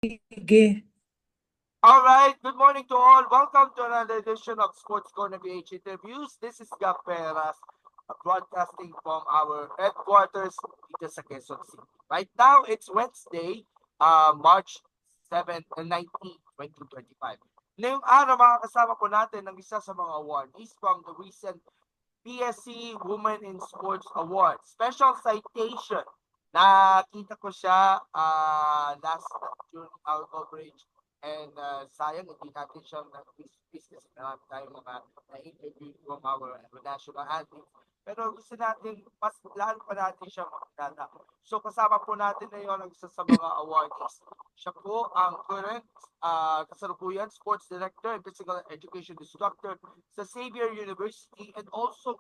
Sige. All right, good morning to all. Welcome to another edition of Sports Corner PH Interviews. This is Gab Peras, broadcasting from our headquarters dito sa Quezon City. Right now, it's Wednesday, March 7, 19, 2025. Ngayong araw, makakasama po natin ang isa sa mga awardees from the recent PSC Women in Sports Award. Special citation. Nakita ko siya during our coverage. And sayang, hindi natin siya na-piece kasi marami tayong mga na-interview from our national athletes. Pero gusto natin, mas lalo pa natin siya makilala. So kasama po natin ngayon ang isa sa mga awardees. Siya po ang current kasalukuyan sports director and physical education instructor sa Xavier University, and also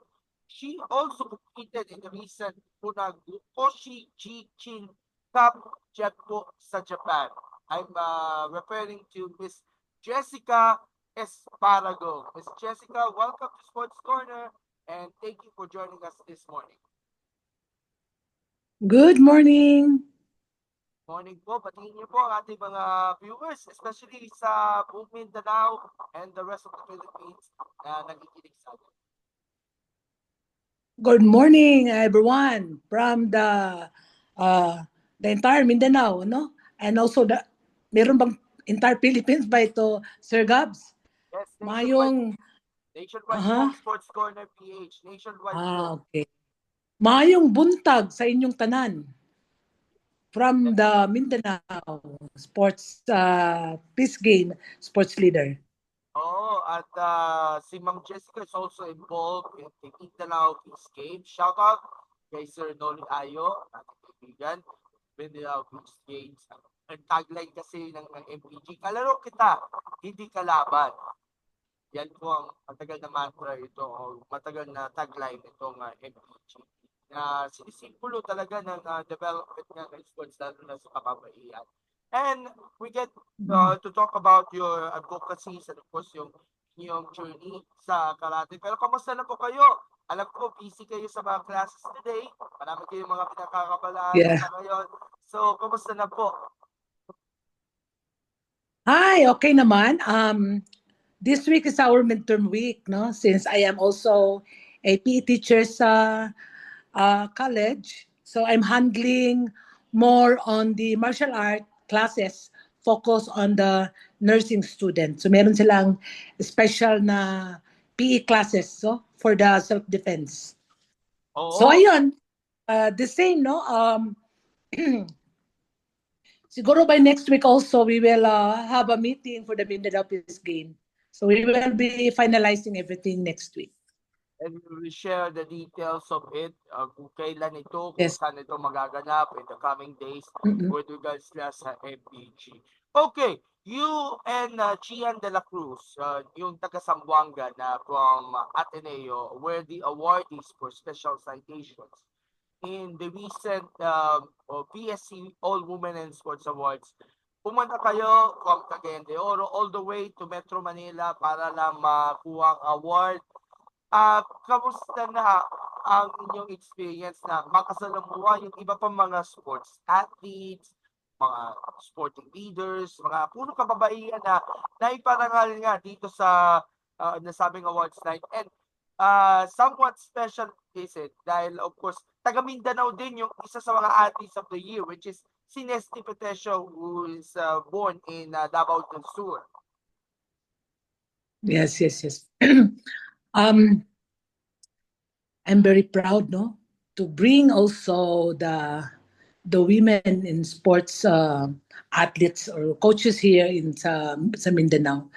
she also competed in the recent Funagoshi Jichin Cup jet po sa Japan. I'm referring to Miss Jessica Esparago. Miss Jessica, welcome to Sports Corner, and thank you for joining us this morning. Good morning. Morning po, batiin niyo po ang ating mga viewers, especially sa buong Mindanao and the rest of the Philippines na nakikinig sa atin. Good morning, everyone, from the entire Mindanao, no? And also meron bang entire Philippines ba ito, Sir Gabs? Yes, Mayong nationwide po, Sports Corner PH, nationwide po. okay. Mayong buntag sa inyong tanan from the Mindanao Sports Peace Game Sports Leader. Oh, at si Ma'am Jessica is also involved in the Mindanao Peace Game. Shout out kay Sir Noli Ayo, ating kaibigan, Mindanao Peace Games. Ang tagline kasi ng MPG, kalaro kita, hindi kalaban. Yan po ang matagal na mantra ito, o matagal na tagline itong MPG. Na sinisimbolo talaga ng development ng sports, lalo na sa kababaihan. And we get to talk about your advocacies and of course yung journey sa karate. Pero kamusta na po kayo? Alam ko, busy kayo sa mga classes today. Marami kayong mga pinakakabalaan sa ngayon. So, kamusta na po? Hi, okay naman. This week is our midterm week, no? Since I am also a PE teacher sa college, so I'm handling more on the martial art classes, focus on the nursing students. So meron silang special na PE classes, so for the self-defense. So ayun, the same, no? Siguro by next week also, we will have a meeting for the Mindanao Peace Game. So we will be finalizing everything next week. And we will share the details of it, kung kailan ito, kung saan ito magaganap in the coming days with regards sa MPG. Okay, you and Chian de la Cruz, yung taga Zamboanga na from Ateneo, were the awardees for special citations in the recent PSC All Women in Sports Awards. Pumunta kayo from Cagayan de Oro all the way to Metro Manila para lang makuha ang award. Kamusta na ang inyong experience na makasalamuha yung iba pang mga sports athletes, mga sporting leaders, mga puro kababaihan na naiparangal nga dito sa nasabing awards night? And somewhat special is it dahil of course taga Mindanao din yung isa sa mga athletes of the year, which is si Nesty Petesio, who is born in Davao del Sur. Yes. I'm very proud, no, to bring also the women in sports athletes or coaches here in sa Mindanao.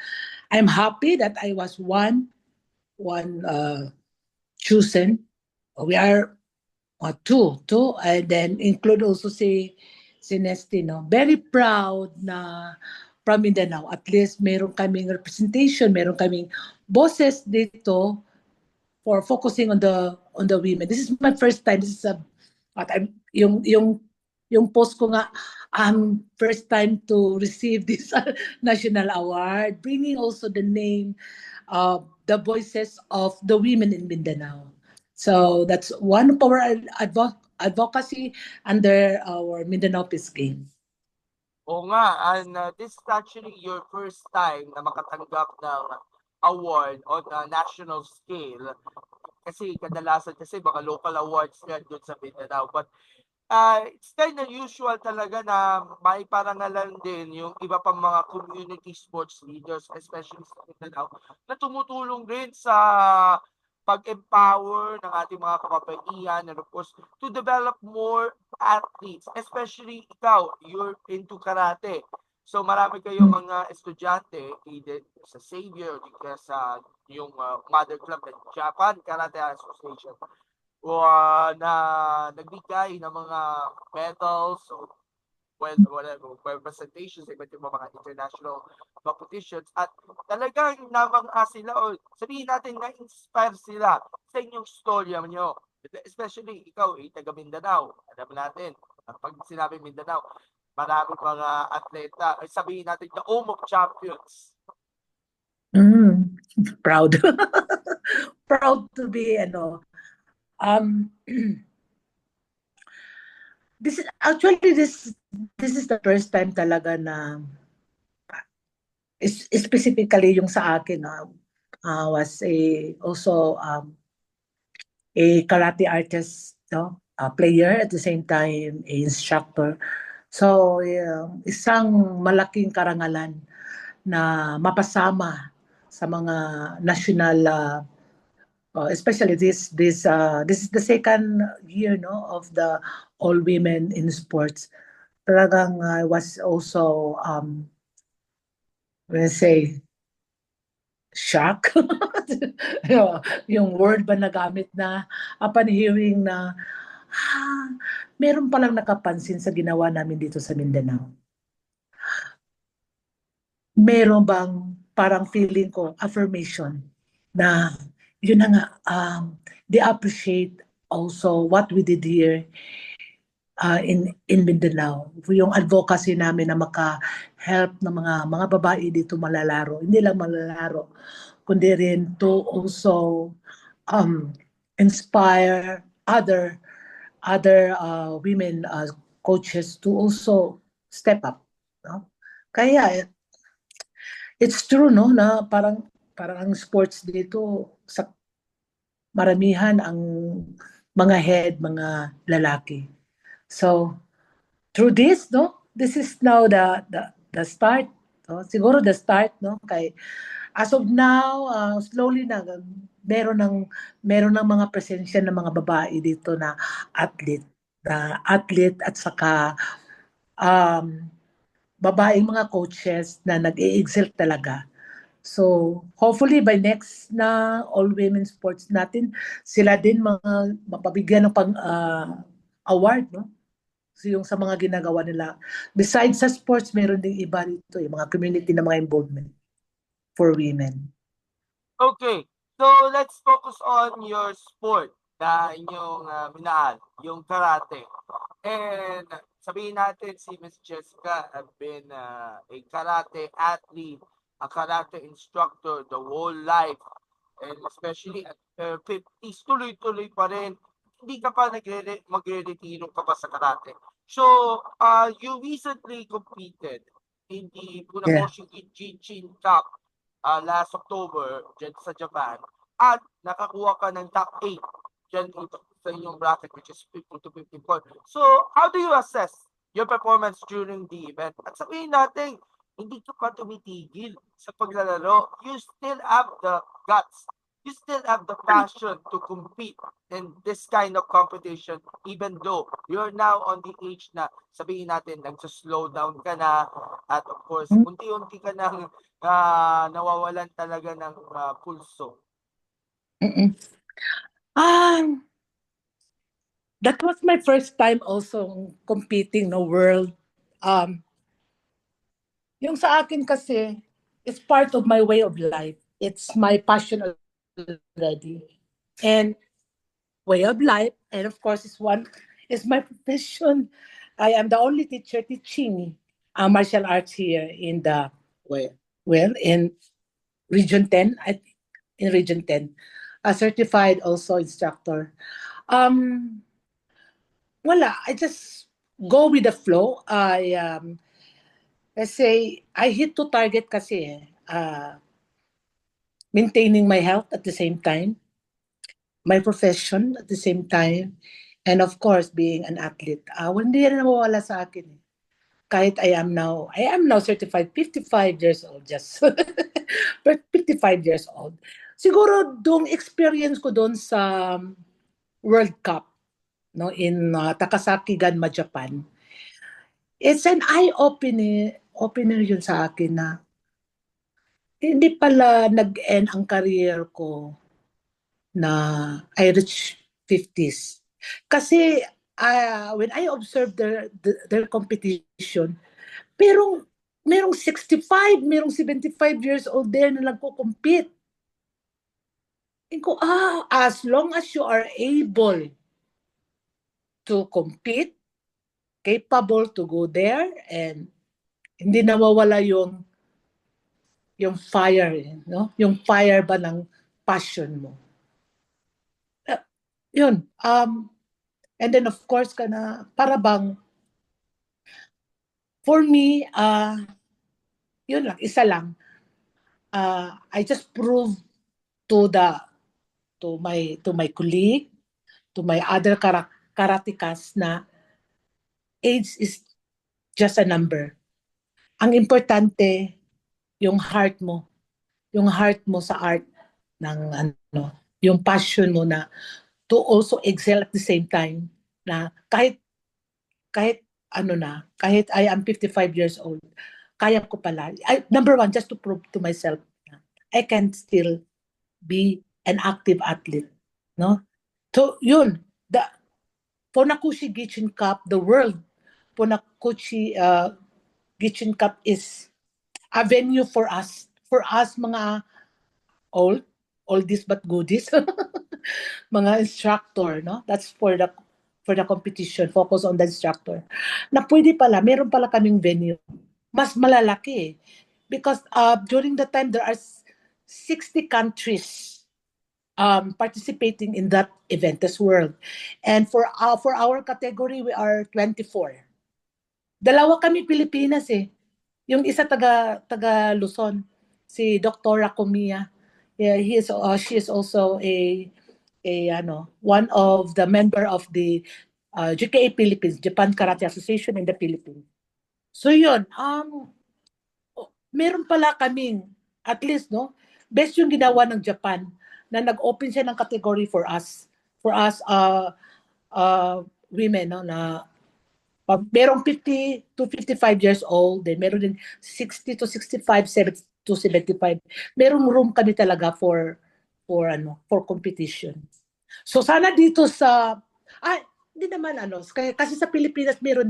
I'm happy that I was one chosen. We are two, and then include also si Nesty, no. Very proud na from Mindanao. At least meron kaming representation, meron kaming boses dito for focusing on the women. This is my first time. This is yung post ko nga, first time to receive this national award, bringing also the name of the voices of the women in Mindanao. So that's one of our advocacy under our Mindanao Peace Game. Oo nga, and this is actually your first time na makatanggap ng award on a national scale. Kasi kadalasan kasi mga local awards yan doon sa Mindanao. But it's kind of usual talaga na may parangalan din yung iba pang mga community sports leaders, especially sa Mindanao, na tumutulong rin sa pag-empower ng ating mga kababaihan and of course to develop more athletes, especially ikaw, you're into karate. So marami kayong mga estudyante either sa Xavier o di kaya sa yung mother club ng Japan Karate Association na nagbigay ng mga medals o well, whatever, presentations sa iba't ibang mga international competitions at talagang namangha sila o sabihin natin na-inspire sila sa inyong storya nyo. Especially ikaw, taga Mindanao. Alam natin, pag sinabi Mindanao, maraming mga atleta, sabihin natin the home of champions. Proud. Proud to be, this is actually this is the first time talaga na specifically yung sa akin was also a karate artist, no, a player at the same time a instructor. So isang malaking karangalan na mapasama sa mga national especially this is the second year, no, of the all women in sports. Talagang I was also let's say shock. Yung word ba nagamit na upon hearing na meron palang nakapansin sa ginawa namin dito sa Mindanao. Meron bang parang feeling ko affirmation na yun na nga, they appreciate also what we did here in Mindanao. Yung advocacy namin na maka-help ng mga babae dito malalaro. Hindi lang malalaro, kundi rin to also inspire other women coaches to also step up. No? Kaya it's true, no, na parang ang sports dito sa maramihan ang mga head, mga lalaki. So through this, no, this is now the start. No? Siguro the start, no, kay as of now, slowly na meron ng mga presensya ng mga babae dito na athlete, at saka babaeng mga coaches na nag-i-excel talaga. So, hopefully by next na all women sports natin, sila din mga mapabigyan ng award, no? So, yung sa mga ginagawa nila. Besides sa sports, meron ding iba dito, yung mga community na mga involvement for women. Okay, so let's focus on your sport na inyong minahal, yung karate. And sabihin natin si Miss Jessica have been a karate athlete, a karate instructor the whole life. And especially at 50s, tuloy-tuloy pa rin. Hindi ka pa magre-retiro ka pa sa karate. So, you recently competed in the Funakoshi Gichin Cup last October dyan sa Japan at nakakuha ka ng top 8 dyan sa inyong bracket which is 50 to 54. So, how do you assess your performance during the event? At sabihin natin, hindi ka pa tumitigil sa paglalaro. You still have the guts. You still have the passion to compete in this kind of competition even though you're now on the age na sabihin natin nagsa-slow down ka na at of course unti-unti ka nang nawawalan talaga ng pulso. That was my first time also competing no world. Yung sa akin kasi, it's part of my way of life. It's my passion already. And way of life, and of course, it's my profession. I am the only teacher teaching martial arts here in the in Region 10. In Region 10, a certified also instructor. Wala, I just go with the flow. let's say, I hit to target kasi maintaining my health at the same time, my profession at the same time, and of course, being an athlete. Hindi yan nawawala sa akin. Kahit I am now certified 55 years old, just but 55 years old. Siguro, dong experience ko doon sa World Cup, no, in Takasaki, Ganma, Japan. It's an eye-opener yun sa akin na hindi pala nag-end ang career ko na I reach 50s. Kasi when I observed their competition, merong 65, merong 75 years old there na nagko-compete. Ko, as long as you are able to compete, capable to go there, and hindi nawawala yung fire, no? Yung fire ba ng passion mo. Yun. And then of course para bang for me, yun lang, isa lang. I just proved to my colleague, to my other karatekas na age is just a number. Ang importante, yung heart mo sa art ng yung passion mo na to also excel at the same time, na kahit kahit I am 55 years old, kaya ko pala. Number one, just to prove to myself na I can still be an active athlete, no? So yun, the Funakoshi Gichin Cup, the World Funakoshi Gichin Cup is a venue for us mga oldies but goodies, mga instructor, no? That's for the competition, focus on the instructor. Na pwede pala, meron pala kaming venue. Mas malalaki. Because during the time, there are 60 countries participating in that event, this world. And for our category, we are 24. Dalawa kami Pilipinas eh. Yung isa taga Luzon, si Dr. Comia. Yeah, she is also one of the member of the GKA Philippines, Japan Karate Association in the Philippines. So yun, meron pala kaming, at least, no, best yung ginawa ng Japan na nag-open siya ng category for us women, no, na merong 50 to 55 years old, then meron din 60 to 65, 70 to 75. Merong room kami talaga for competition. So sana dito hindi naman kasi sa Pilipinas meron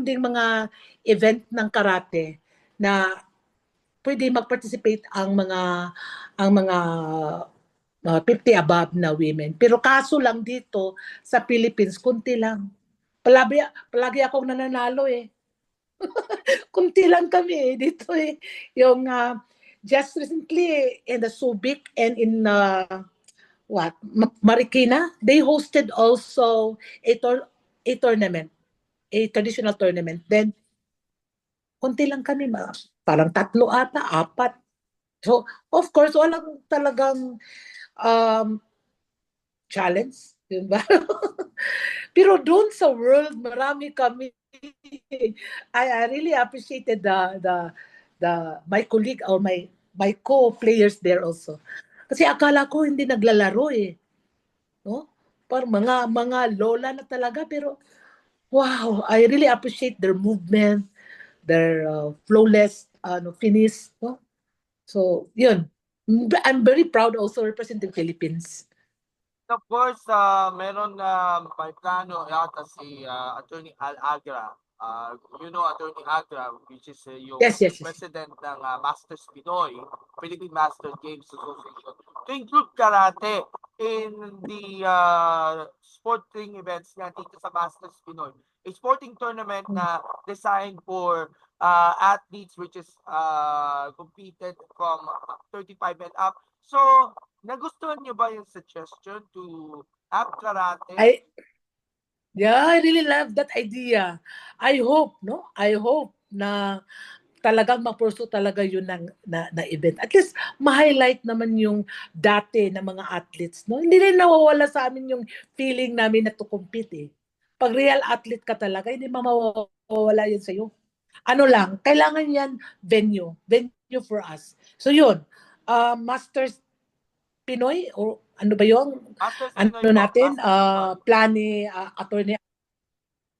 din mga event ng karate na pwede mag-participate ang mga 50 above na women. Pero kaso lang dito sa Philippines, kunti lang. Palagi akong nananalo eh. Kunti lang kami eh dito eh. Yung just recently in the Subic and in Marikina, they hosted also a tournament, a traditional tournament. Then kunti lang kami, parang 3 ata, 4. So of course walang talagang challenge, yun ba? Pero doon sa world, marami kami. I really appreciated my colleague or my co-players there also. Kasi akala ko hindi naglalaro eh. No? Parang mga lola na talaga, pero wow, I really appreciate their movement, their flawless finish, no? So, yun. I'm very proud also representing Philippines. Of course, meron na may plano yata si Attorney Al Agra. Attorney Agra, which is yung Yes. president ng Masters Pinoy, Philippine Master Games Association, to include karate in the sporting events nga dito sa Masters Pinoy. A sporting tournament na designed for athletes which is competed from 35 and up. So, nagustuhan niyo ba yung suggestion to have karate? I really love that idea. I hope na talagang ma-pursue talaga yun na event. At least ma-highlight naman yung dati na mga athletes, no? Hindi rin nawawala sa amin yung feeling namin na to compete eh. Pag real athlete ka talaga, hindi mawawala yun sa'yo. Ano lang, kailangan yan venue for us. So yun, Masters Pinoy o ano ba yun? Masters Ano Pinoy po. natin, Masters Pinoy. plan ni attorney.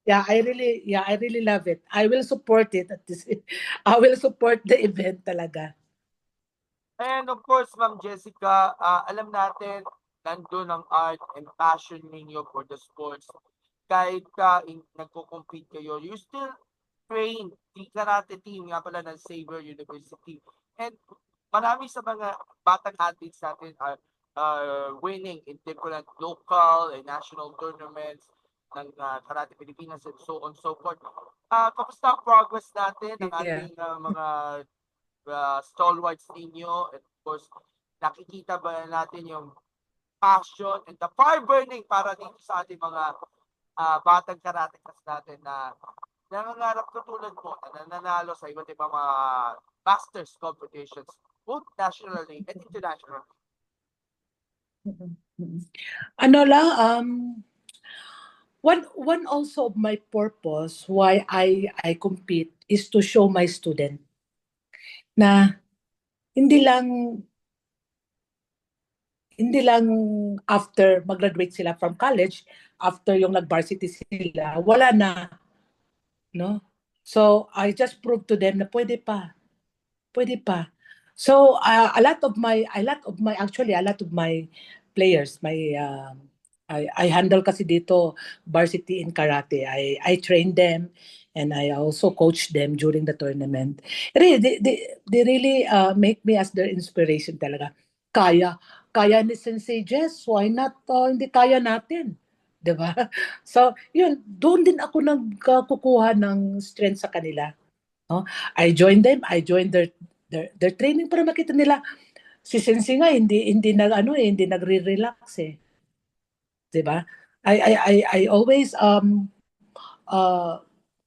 Yeah, I really love it. I will support it at this. I will support the event talaga. And of course, Ma'am Jessica, alam natin, nandun ang art and passion ninyo for the sports. Kahit nagko-compete kayo, you still train the karate team nga pala ng Xavier University. And marami sa mga batang athletes natin are winning in different local and national tournaments ng Karate Pilipinas and so on so forth. Kamusta ang progress natin ng Yeah. ating mga stalwarts ninyo? And of course, nakikita ba natin yung passion and the fire burning para dito sa ating mga batang karatekas natin na nangangarap katulad mo na nananalo sa iba't ibang mga masters competitions, both nationally and internationally. Ano lang, one also of my purpose why I compete is to show my student na hindi lang after mag-graduate sila from college, after yung nag-varsity sila, wala na, no? So I just proved to them na pwede pa. Pwede pa. So a lot of my players, I handle kasi dito varsity in karate. I train them and I also coach them during the tournament. Really, they really make me as their inspiration talaga. Kaya ni Sensei Jess, why not hindi kaya natin? 'Di ba? So, yun, doon din ako nagkukuha ng strength sa kanila. No? I joined their training para makita nila si Sensei nga hindi nagre-relax eh. 'Di ba? I always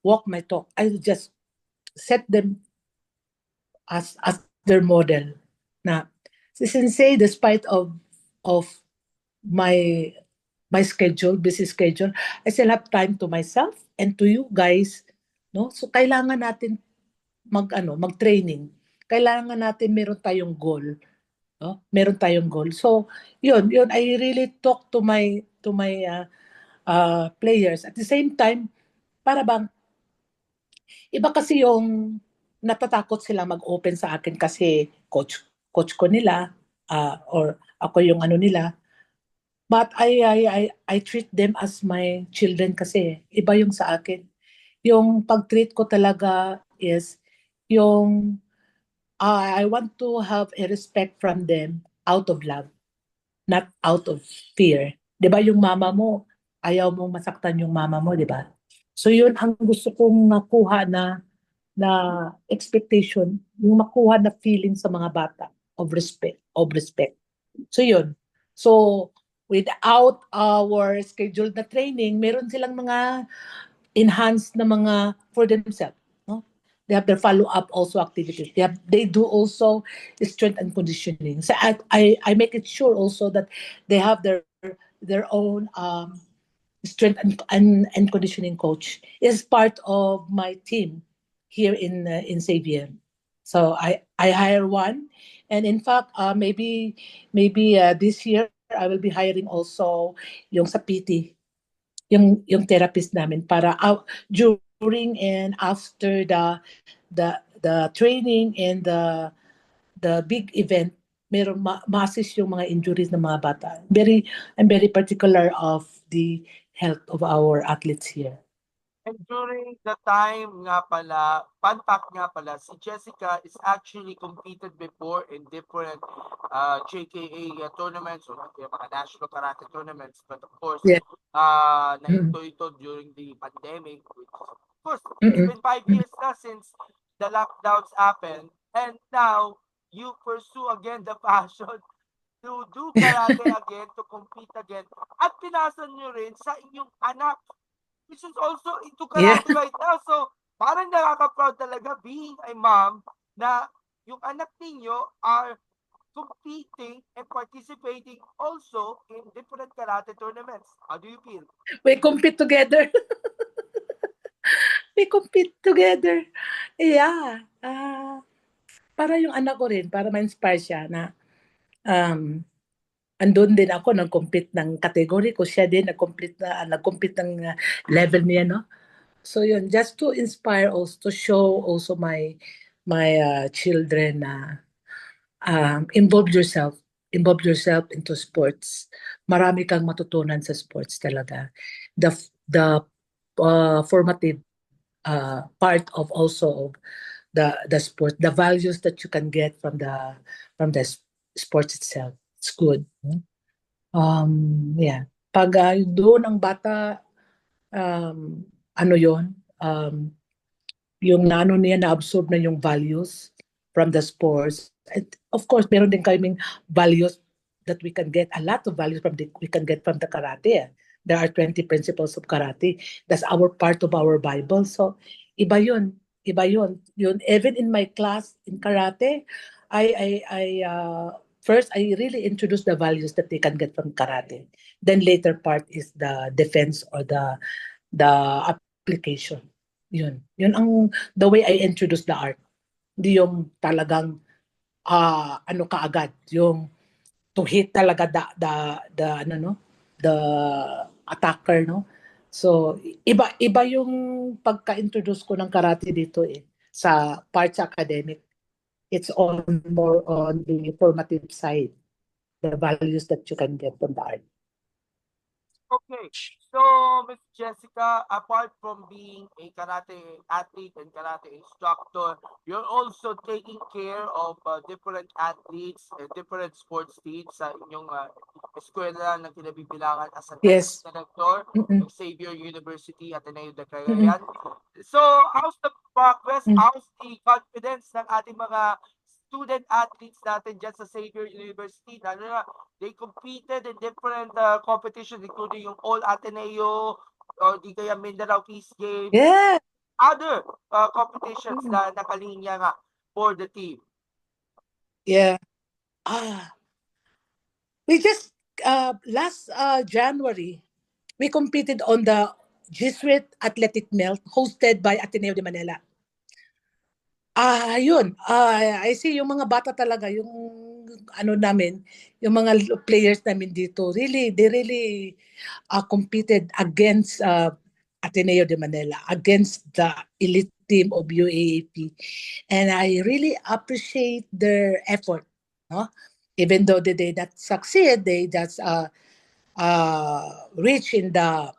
walk my talk. I just set them as their model na si Sensei despite of my busy schedule, I still have time to myself and to you guys, no? So kailangan natin mag-training. Kailangan natin meron tayong goal, no? Meron tayong goal. So, yun I really talk to my players at the same time para bang iba kasi yung natatakot sila mag-open sa akin kasi coach ko nila or ako yung ano nila. But I treat them as my children kasi iba yung sa akin. Yung pag-treat ko talaga is yung I want to have a respect from them out of love, not out of fear. 'Di ba yung mama mo, ayaw mong masaktan yung mama mo, 'di ba? So yun ang gusto kong makuha na expectation, yung makuha na feeling sa mga bata of respect. So yun. So without our scheduled na training, meron silang mga enhanced na mga for themselves, no? They have their follow-up also activities. They do also strength and conditioning. So I make it sure also that they have their own strength and conditioning coach is part of my team here in Xavier. So I hire one, and in fact maybe this year I will be hiring also yung sa PT, yung therapist namin para during and after the training and the big event meron ma-assist yung mga injuries ng mga bata. I'm very particular of the health of our athletes here. And during the time nga pala, fun fact nga pala, si Jessica is actually competed before in different JKA tournaments or mga national karate tournaments. But of course, Yeah. nahinto ito during the pandemic. Which, of course, it's been 5 years na since the lockdowns happened. And now, you pursue again the passion to do karate again, to compete again. At pinasa nyo rin sa inyong anak, which is also into Yeah. karate right now. So, parang nakaka-proud talaga being a mom na yung anak ninyo are competing and participating also in different karate tournaments. How do you feel? We compete together. We compete together. Yeah. Para yung anak ko rin, para ma-inspire siya na um, andun din ako, nag-compete ng category ko. Siya din, nag-compete ng level niya, no? So yun, just to inspire also, to show also my children na involve yourself into sports. Marami kang matutunan sa sports talaga. The formative part of also of the sport, the values that you can get from the sports itself. It's good. Yeah. Pag doon ang bata, ano yon, yung naano niya na-absorb na yung values from the sports. And of course, meron din kaming values that we can get, a lot of values we can get from the karate. There are 20 principles of karate. That's our part of our Bible. So, iba yun. Iba yun. Yun, even in my class in karate, first, I really introduce the values that they can get from karate. Then later part is the defense or the application. Yun ang the way I introduce the art. Hindi yung talagang ano kaagad, yung to hit talaga the ano no, the attacker, no. So iba yung pagka-introduce ko ng karate dito sa part sa academic. It's on more on the formative side, the values that you can get from the art. Okay, so Miss Jessica, apart from being a karate athlete and karate instructor, you're also taking care of different athletes and different sports teams sa inyong eskwela na kinabibilangan as an Yes. director Mm-mm. ng Xavier University at Ateneo de Cagayan. So, how's the progress? How's the confidence ng ating mga student athletes natin dyan sa Xavier University? Lalo na, they competed in different competitions, including yung All Ateneo, or di kaya Mindanao Peace Games, Yeah. other competitions na nakalinya nga for the team. Yeah. We just last January we competed on the Jesuit Athletic Melt hosted by Ateneo de Manila. Yun. I see yung mga bata talaga, yung ano namin, yung mga players namin dito, they really competed against Ateneo de Manila, against the elite team of UAAP. And I really appreciate their effort. No? Even though they did not succeed, they just reach in the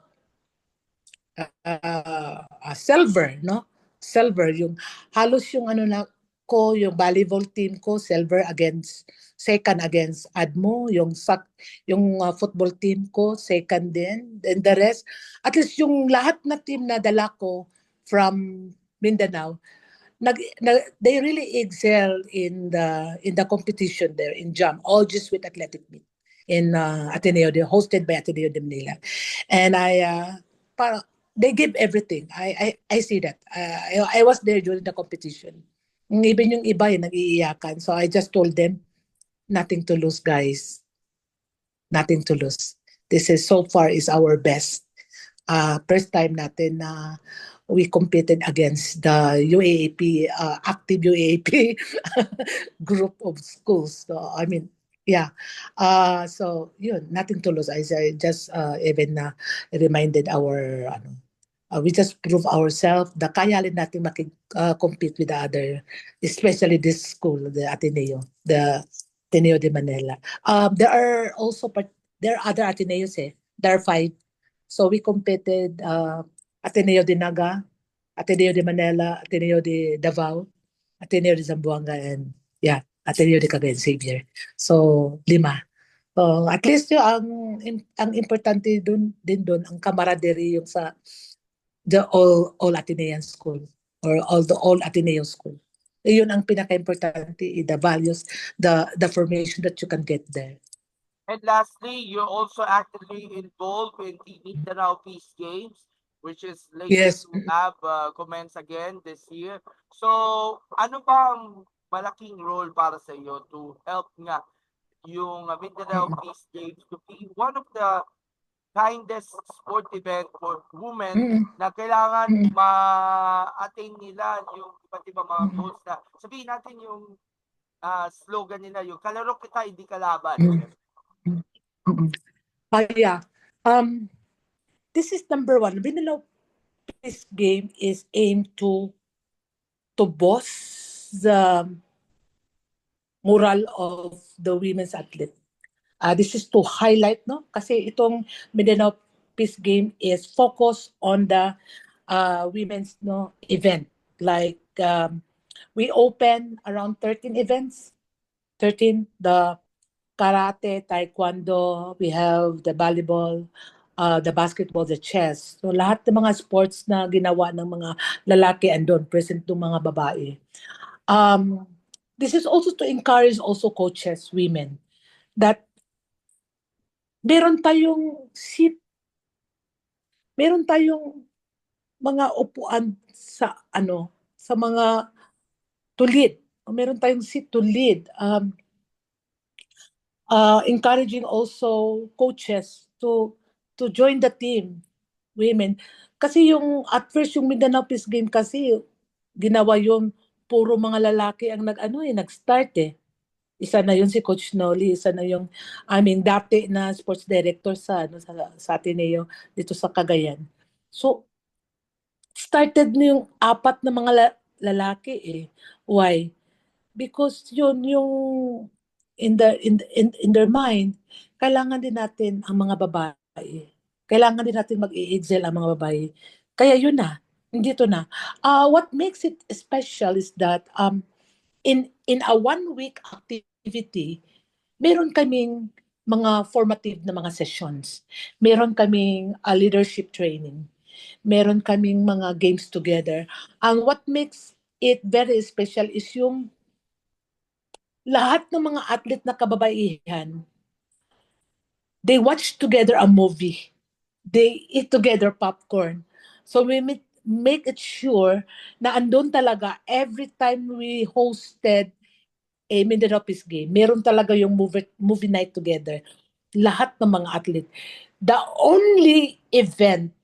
silver, no? Silver, yung halos yung ano na ko, yung volleyball team ko, silver second against ADMO, yung football team ko, second din. Then the rest, at least yung lahat na team na dala ko from Mindanao, they really excel in the competition there in jump, all just with athletic meet in Ateneo, hosted by Ateneo de Manila. And they give everything. I see that. I was there during the competition. Even yung iba nag-iiyakan. So I just told them, nothing to lose, guys. Nothing to lose. This is so far is our best. First time natin na we competed against the UAAP, active UAAP group of schools. So I mean, yeah. So yun, nothing to lose. I just even reminded our we just prove ourselves na kaya rin natin compete with the other, especially this school, the Ateneo de Manila. There are other Ateneos There are 5. So we competed Ateneo de Naga, Ateneo de Manila, Ateneo de Davao, Ateneo de Zamboanga, and Ateneo de Cagayan Xavier. So 5. At least ang importante din doon ang camaraderie yung sa the all Atenean school or all Ateneo school. Yun ang pinaka-importante, the values, the formation that you can get there. And lastly, you're also actively involved in the Mindanao Peace Games, which is likely Yes. to have commence again this year. So, ano ba ang malaking role para sa iyo to help nga yung Mindanao Peace Games to be one of the kindest sport event for women Mm-mm. na kailangan Mm-mm. ma-attain nila yung iba't ibang mga Mm-mm. goals na sabihin natin yung slogan nila yung kalaro kita hindi kalaban. Mm-mm. Mm-mm. Yeah. This is number one. Mindanao Peace Game is aimed to boost the moral of the women's athlete. This is to highlight, no? Kasi itong Mindanao Peace Game is focused on the women's no event. Like we open around 13 events. 13, the karate, taekwondo, we have the volleyball, the basketball, the chess. So lahat ng mga sports na ginawa ng mga lalaki andon, present ng mga babae. This is also to encourage also coaches, women, that meron tayong seat, meron tayong mga upuan sa mga to lead. Meron tayong seat to lead. Encouraging also coaches to join the team, women. Kasi yung at first yung Mindanao Peace Game kasi ginawa yung puro mga lalaki ang nag-start eh. Isa na yun si Coach Noli, isa na yung dati na sports director sa Ateneo dito sa Cagayan. So started na yung apat na mga lalaki eh. Why? Because yun yung in their mind, kailangan din natin ang mga babae. Kailangan din natin mag-i-excel ang mga babae. Kaya yun na, dito na. What makes it special is that in a 1 week activity, meron kaming mga formative na mga sessions. Meron kaming leadership training. Meron kaming mga games together. Ang what makes it very special is yung lahat ng mga athlete na kababaihan, they watch together a movie. They eat together popcorn. So we make it sure na andun talaga every time we hosted a Mindanao Peace Game, meron talaga yung movie night together. Lahat ng mga athlete. The only event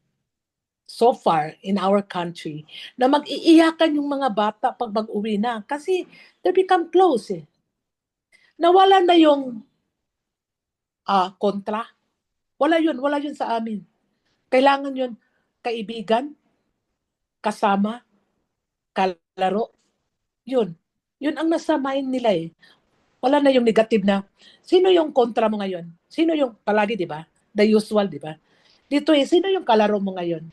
so far in our country na mag-iiyakan yung mga bata pag mag-uwi na kasi they become close eh. Nawala na yung kontra. Wala yun sa amin. Kailangan yun kaibigan, kasama, kalaro. Yun. Yun ang nasa mind nila eh. Wala na yung negative na, sino yung kontra mo ngayon? Sino yung, palagi di ba? The usual, di ba? Dito eh, sino yung kalaro mo ngayon?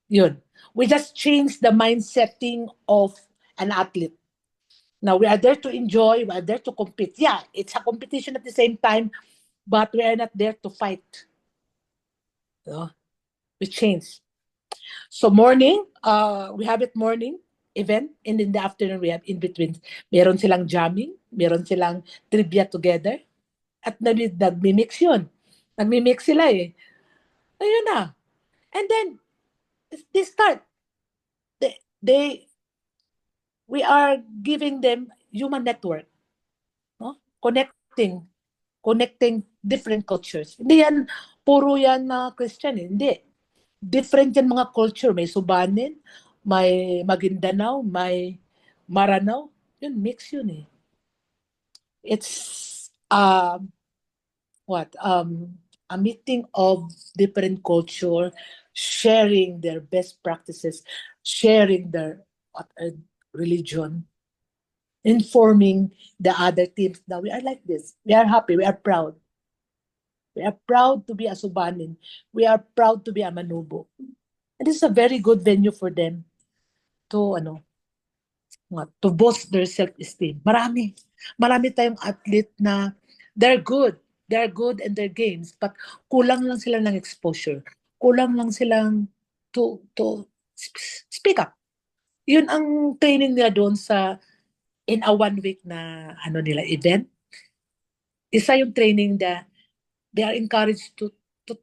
Yun. We just change the mindsetting of an athlete. Now, we are there to enjoy, we are there to compete. Yeah, it's a competition at the same time, but we are not there to fight. So, we change. So morning, we have it morning event, and in the afternoon, we have in between. Meron silang jamming, meron silang trivia together, at nagmi-mix yun. Nagmi-mix sila eh. Ayun na. And then, they start. We are giving them human network. No? Connecting different cultures. Hindi yan, puro yan na Christian. Hindi. Different yan mga culture. May Subanin, may Maguindanao, may Maranao. Yun, mix yun eh. It's a meeting of different culture, sharing their best practices, sharing their religion, informing the other teams that we are like this. We are happy. We are proud. We are proud to be a Subanin. We are proud to be a Manubo. And this is a very good venue for them to to boost their self-esteem. Marami tayong athlete na they're good. They're good in their games, but kulang lang sila ng exposure. Kulang lang silang to speak up. Yun ang training nila doon in a 1 week na nila event. Isa yung training that they are encouraged to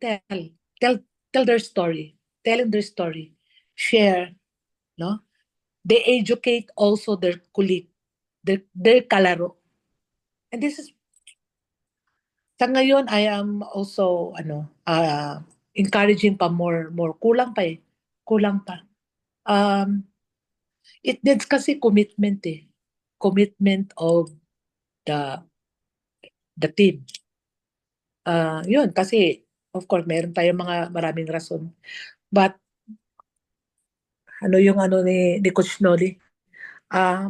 tell their story. telling their story, share, no? They educate also their colleague, their kalaro. And this is, sa ngayon, I am also, encouraging pa more. Kulang pa eh. Kulang pa. Um, it needs kasi commitment eh. Commitment of the the team. Yun, kasi, of course, meron tayong maraming rason. But, ano yung ano ni Coach Noli?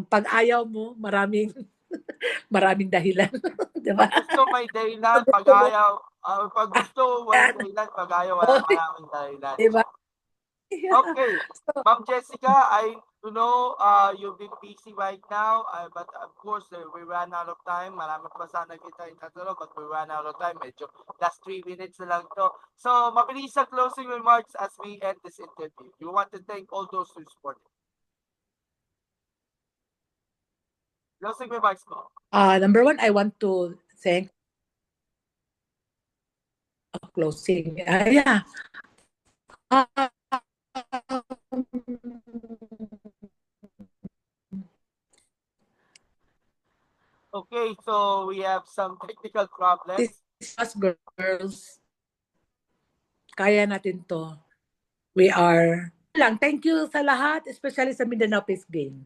Pag ayaw mo, maraming maraming dahilan. Di ba? Pag gusto may dahilan, Pag pag gusto mo, ayaw, pag gusto walang yan. dahilan, pag ayaw Oh, maraming dahilan. di ba? Okay, So, Ma'am Jessica, I know you've been busy right now, but of course we ran out of time. Marami pa sana kita itatanong, but we ran out of time. Medyo last 3 minutes na lang to. So, mabilis ang closing remarks as we end this interview. You want to thank all those who supported. Closing remarks mo. number one, I want to thank closing. Yeah. Okay, so we have some technical problems. Us girls, kaya natin to. We are lang. Thank you sa lahat, especially sa Mindanao Peace Game.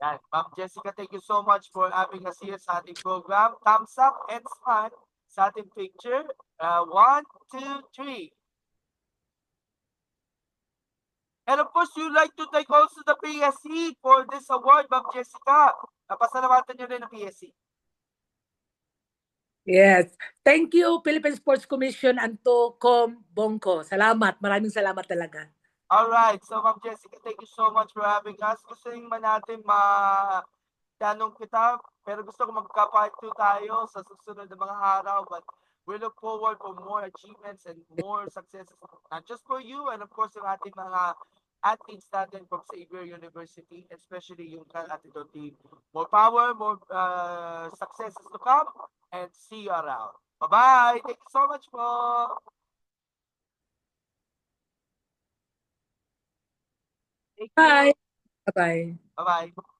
Yan. Ma'am Jessica, thank you so much for having us here sa ating program. Thumbs up and smile sa ating picture. 1, 2, 3. And of course, you'd like to thank also the PSC for this award, Ma'am Jessica. Napasalamatan nyo rin ang PSC. Yes. Thank you, Philippine Sports Commission and to Com Bongko. Salamat. Maraming salamat talaga. Alright, so Ma'am Jessica, thank you so much for having us. Gusto rin man natin tanong kita, pero gusto ko magka-part 2 tayo sa susunod na mga araw. But we look forward for more achievements and more successes, not just for you, and of course yung ating mga athletes natin from Xavier University, especially yung attitude team. More power, more successes to come, and see you around. Bye-bye! Thank you so much po! Thank you. Bye. Bye-bye. Bye-bye.